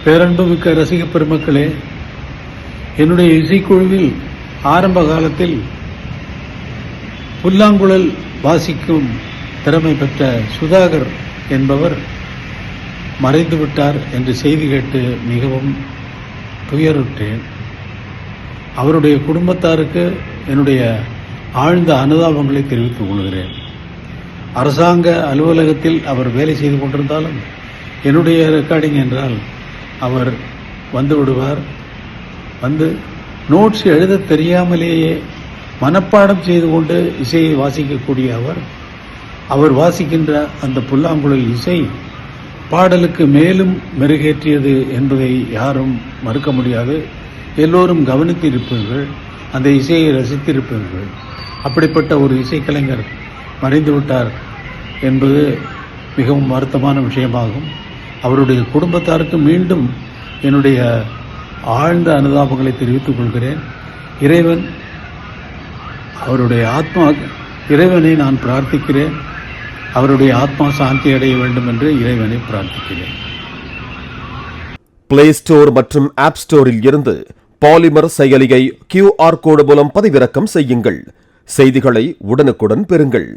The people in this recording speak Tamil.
பேரன்புமிக்க ரசிக பெருமக்களே, என்னுடைய இசைக்குழுவில் ஆரம்ப காலத்தில் புல்லாங்குழல் வாசிக்கும் திறமை பெற்ற சுதாகர் என்பவர் மறைந்துவிட்டார் என்று செய்தி கேட்டு மிகவும் துயருற்றேன். அவருடைய குடும்பத்தாருக்கு என்னுடைய ஆழ்ந்த அனுதாபங்களை தெரிவித்துக் கொள்கிறேன். அரசாங்க அலுவலகத்தில் அவர் வேலை செய்து கொண்டிருந்தாலும் என்னுடைய ரெக்கார்டிங் என்றால் அவர் வந்து விடுவார். வந்து நோட்ஸ் எழுத தெரியாமலேயே மனப்பாடம் செய்து கொண்டு இசையை வாசிக்கக்கூடிய அவர் வாசிக்கின்ற அந்த புல்லாங்குழல் இசை பாடலுக்கு மேலும் மெருகேற்றியது என்பதை யாரும் மறுக்க முடியாது. எல்லோரும் கவனித்திருப்பீர்கள், அந்த இசையை ரசித்திருப்பீர்கள். அப்படிப்பட்ட ஒரு இசைக்கலைஞர் மறைந்துவிட்டார் என்பது மிகவும் வருத்தமான விஷயமாகும். அவருடைய குடும்பத்தாருக்கு மீண்டும் என்னுடைய ஆழ்ந்த அனுதாபங்களை தெரிவித்துக் கொள்கிறேன். இறைவனை நான் பிரார்த்திக்கிறேன். அவருடைய ஆத்மா சாந்தி அடைய வேண்டும் என்று இறைவனை பிரார்த்திக்கிறேன். பிளே ஸ்டோர் மற்றும் ஆப் ஸ்டோரில் இருந்து பாலிமர் செயலியை QR கோடு மூலம் பதிவிறக்கம் செய்யுங்கள். செய்திகளை உடனுக்குடன் பெறுங்கள்.